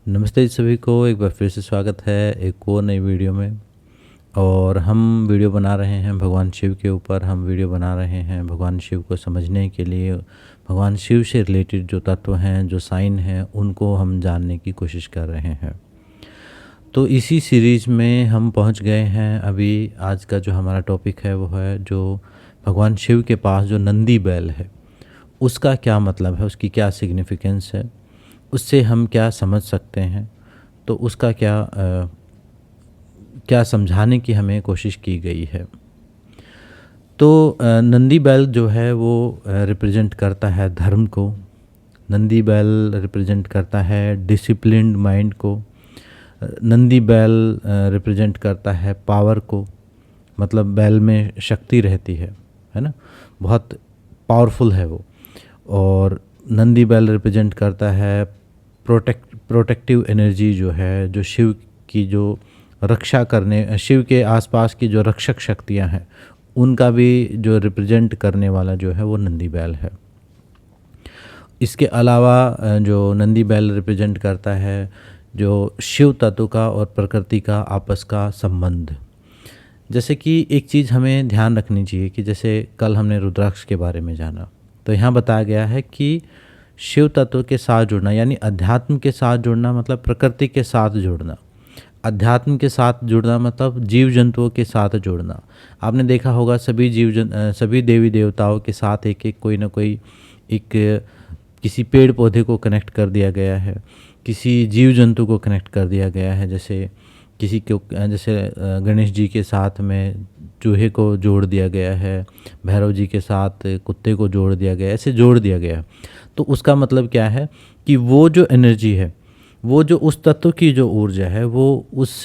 नमस्ते सभी को, एक बार फिर से स्वागत है एक और नई वीडियो में। और हम वीडियो बना रहे हैं भगवान शिव के ऊपर। हम वीडियो बना रहे हैं भगवान शिव को समझने के लिए। भगवान शिव से रिलेटेड जो तत्व हैं, जो साइन हैं, उनको हम जानने की कोशिश कर रहे हैं। तो इसी सीरीज़ में हम पहुंच गए हैं। अभी आज का जो हमारा टॉपिक है वो है जो भगवान शिव के पास जो नंदी बैल है, उसका क्या मतलब है, उसकी क्या सिग्निफिकेंस है, उससे हम क्या समझ सकते हैं। तो उसका क्या समझाने की हमें कोशिश की गई है। तो नंदी बैल जो है वो रिप्रेजेंट करता है धर्म को। नंदी बैल रिप्रेजेंट करता है डिसिप्लिन्ड माइंड को। नंदी बैल रिप्रेजेंट करता है पावर को, मतलब बैल में शक्ति रहती है ना, बहुत पावरफुल है वो। और नंदी बैल रिप्रेजेंट करता है प्रोटेक्टिव एनर्जी जो है, जो शिव की जो रक्षा करने, शिव के आसपास की जो रक्षक शक्तियां हैं, उनका भी जो रिप्रेजेंट करने वाला जो है वो नंदी बैल है। इसके अलावा जो नंदी बैल रिप्रेजेंट करता है जो शिव तत्व का और प्रकृति का आपस का संबंध। जैसे कि एक चीज़ हमें ध्यान रखनी चाहिए कि जैसे कल हमने रुद्राक्ष के बारे में जाना, तो यहाँ बताया गया है कि शिव तत्व के साथ जुड़ना यानी अध्यात्म के साथ जुड़ना, मतलब प्रकृति के साथ जुड़ना। अध्यात्म के साथ जुड़ना मतलब जीव जंतुओं के साथ जुड़ना। आपने देखा होगा सभी देवी देवताओं के साथ एक एक कोई ना कोई एक किसी पेड़ पौधे को कनेक्ट कर दिया गया है, किसी जीव जंतु को कनेक्ट कर दिया गया है। जैसे गणेश जी के साथ में चूहे को जोड़ दिया गया है, भैरव जी के साथ कुत्ते को जोड़ दिया गया है, ऐसे जोड़ दिया गया है। तो उसका मतलब क्या है कि वो जो एनर्जी है, वो जो उस तत्व की जो ऊर्जा है, वो उस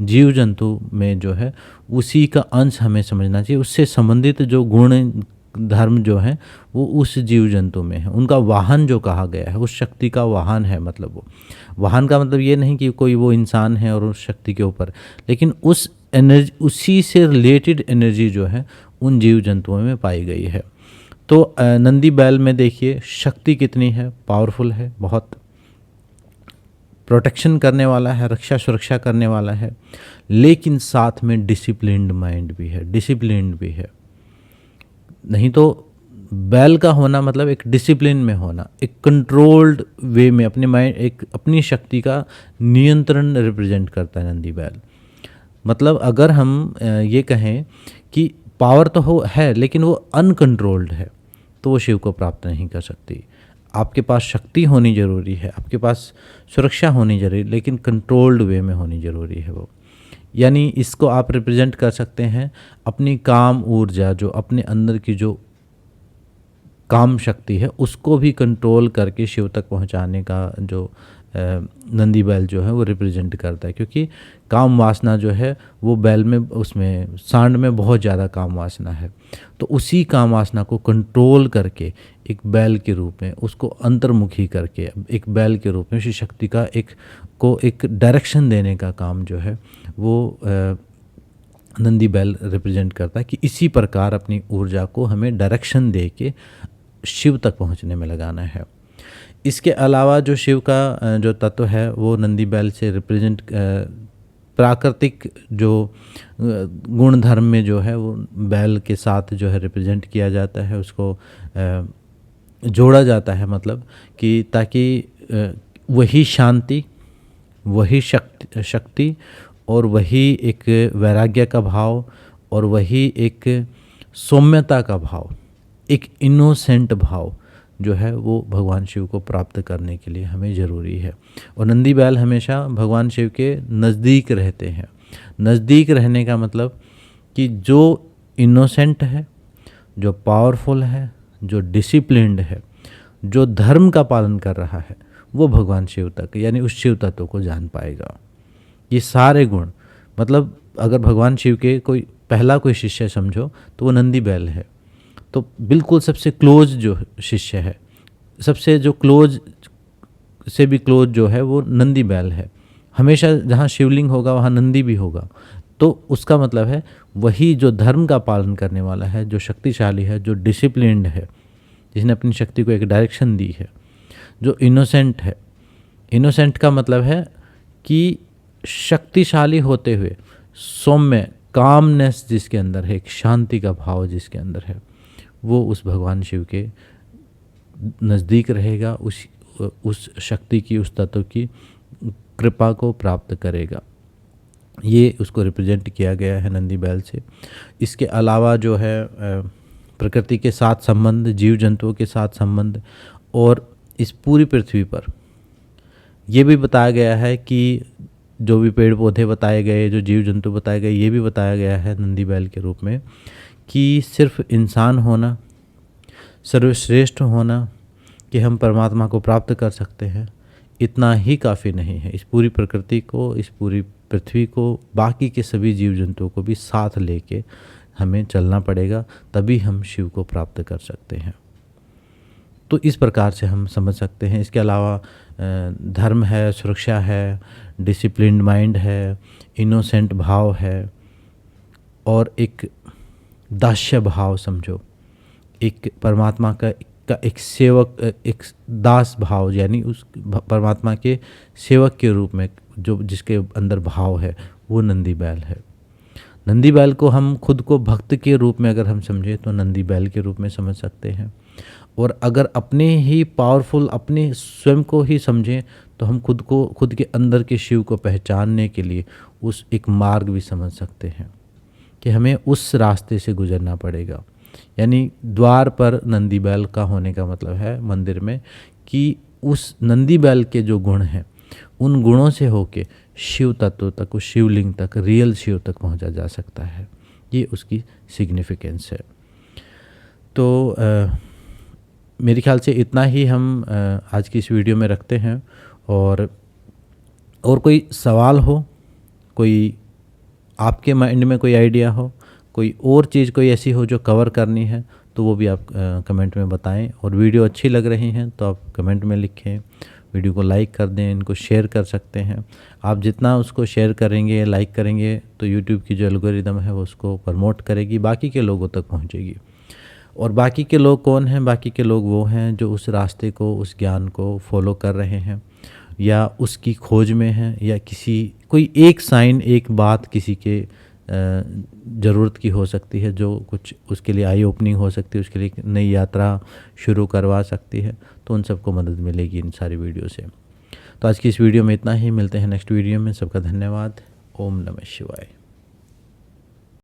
जीव जंतु में जो है उसी का अंश हमें समझना चाहिए। उससे संबंधित जो गुण धर्म जो है वो उस जीव जंतु में है। उनका वाहन जो कहा गया है, उस शक्ति का वाहन है। मतलब वो वाहन का मतलब ये नहीं कि कोई वो इंसान है और उस शक्ति के ऊपर, लेकिन उस एनर्जी, उसी से रिलेटेड एनर्जी जो है उन जीव जंतुओं में पाई गई है। तो नंदी बैल में देखिए शक्ति कितनी है, पावरफुल है, बहुत प्रोटेक्शन करने वाला है, रक्षा सुरक्षा करने वाला है, लेकिन साथ में डिसिप्लिन्ड माइंड भी है, डिसिप्लिन्ड भी है। नहीं तो बैल का होना मतलब एक डिसिप्लिन में होना, एक कंट्रोल्ड वे में अपने माइंड, एक अपनी शक्ति का नियंत्रण रिप्रेजेंट करता है नंदी बैल। मतलब अगर हम ये कहें कि पावर तो है लेकिन वो अनकंट्रोल्ड है, तो वो शिव को प्राप्त नहीं कर सकती। आपके पास शक्ति होनी ज़रूरी है, आपके पास सुरक्षा होनी जरूरी, लेकिन कंट्रोल्ड वे में होनी ज़रूरी है वो। यानी इसको आप रिप्रेजेंट कर सकते हैं अपनी काम ऊर्जा, जो अपने अंदर की जो काम शक्ति है उसको भी कंट्रोल करके शिव तक पहुंचाने का जो नंदी बैल जो है वो रिप्रेजेंट करता है। क्योंकि काम वासना जो है वो बैल में, उसमें सांड में बहुत ज़्यादा काम वासना है। तो उसी काम वासना को कंट्रोल करके एक बैल के रूप में उसको अंतर्मुखी करके एक बैल के रूप में उसी शक्ति का एक डायरेक्शन देने का काम जो है वो नंदी बैल रिप्रेजेंट करता है कि इसी प्रकार अपनी ऊर्जा को हमें डायरेक्शन दे के शिव तक पहुंचने में लगाना है। इसके अलावा जो शिव का जो तत्व है वो नंदी बैल से रिप्रेजेंट प्राकृतिक जो गुण धर्म में जो है वो बैल के साथ जो है रिप्रेजेंट किया जाता है, उसको जोड़ा जाता है। मतलब कि ताकि वही शांति, वही शक्ति और वही एक वैराग्य का भाव और वही एक सौम्यता का भाव, एक इनोसेंट भाव जो है वो भगवान शिव को प्राप्त करने के लिए हमें ज़रूरी है। और नंदी बैल हमेशा भगवान शिव के नज़दीक रहते हैं। नज़दीक रहने का मतलब कि जो इनोसेंट है, जो पावरफुल है, जो डिसिप्लिन्ड है, जो धर्म का पालन कर रहा है, वो भगवान शिव तक यानी उस शिव तत्व को जान पाएगा। ये सारे गुण, मतलब अगर भगवान शिव के पहला कोई शिष्य समझो तो वो नंदी बैल है। तो बिल्कुल सबसे क्लोज जो शिष्य है, सबसे जो क्लोज से भी क्लोज जो है वो नंदी बैल है। हमेशा जहाँ शिवलिंग होगा वहाँ नंदी भी होगा। तो उसका मतलब है वही जो धर्म का पालन करने वाला है, जो शक्तिशाली है, जो डिसिप्लिन्ड है, जिसने अपनी शक्ति को एक डायरेक्शन दी है, जो इनोसेंट है। इनोसेंट का मतलब है कि शक्तिशाली होते हुए सौम्य, कामनेस जिसके अंदर है, एक शांति का भाव जिसके अंदर है, वो उस भगवान शिव के नज़दीक रहेगा, उस शक्ति की, उस तत्व की कृपा को प्राप्त करेगा। ये उसको रिप्रेजेंट किया गया है नंदी बैल से। इसके अलावा जो है प्रकृति के साथ संबंध, जीव जंतुओं के साथ संबंध, और इस पूरी पृथ्वी पर ये भी बताया गया है कि जो भी पेड़ पौधे बताए गए, जो जीव जंतु बताए गए, ये भी बताया गया है नंदी बैल के रूप में कि सिर्फ इंसान होना, सर्वश्रेष्ठ होना, कि हम परमात्मा को प्राप्त कर सकते हैं, इतना ही काफ़ी नहीं है। इस पूरी प्रकृति को, इस पूरी पृथ्वी को, बाकी के सभी जीव जंतुओं को भी साथ लेके हमें चलना पड़ेगा, तभी हम शिव को प्राप्त कर सकते हैं। तो इस प्रकार से हम समझ सकते हैं। इसके अलावा धर्म है, सुरक्षा है, डिसिप्लिन्ड माइंड है, इनोसेंट भाव है, और एक दास्य भाव समझो, एक परमात्मा का एक सेवक, एक दास भाव, यानी उस परमात्मा के सेवक के रूप में जो जिसके अंदर भाव है, वो नंदी बैल है। नंदी बैल को हम खुद को भक्त के रूप में अगर हम समझें तो नंदी बैल के रूप में समझ सकते हैं, और अगर अपने ही पावरफुल, अपने स्वयं को ही समझें तो हम खुद के अंदर के शिव को पहचानने के लिए उस एक मार्ग भी समझ सकते हैं कि हमें उस रास्ते से गुजरना पड़ेगा। यानी द्वार पर नंदी बैल का होने का मतलब है मंदिर में कि उस नंदी बैल के जो गुण हैं, उन गुणों से होके शिव तत्व तक, उस शिवलिंग तक, रियल शिव तक पहुंचा जा सकता है। ये उसकी सिग्निफिकेंस है। तो मेरे ख्याल से इतना ही हम आज की इस वीडियो में रखते हैं, और कोई सवाल हो, कोई आपके माइंड में कोई आइडिया हो, कोई और चीज़ कोई ऐसी हो जो कवर करनी है, तो वो भी आप कमेंट में बताएं। और वीडियो अच्छी लग रही हैं तो आप कमेंट में लिखें, वीडियो को लाइक कर दें, इनको शेयर कर सकते हैं। आप जितना उसको शेयर करेंगे, लाइक करेंगे, तो यूट्यूब की जो एल्गोरिदम है वो उसको प्रमोट करेगी, बाकी के लोगों तक पहुंचेगी। और बाकी के लोग कौन हैं? बाकी के लोग वो हैं जो उस रास्ते को, उस ज्ञान को फॉलो कर रहे हैं, या उसकी खोज में हैं, या कोई एक साइन, एक बात किसी के ज़रूरत की हो सकती है, जो कुछ उसके लिए आई ओपनिंग हो सकती है, उसके लिए नई यात्रा शुरू करवा सकती है। तो उन सबको मदद मिलेगी इन सारी वीडियो से। तो आज की इस वीडियो में इतना ही, मिलते हैं नेक्स्ट वीडियो में। सबका धन्यवाद। ओम नमः शिवाय।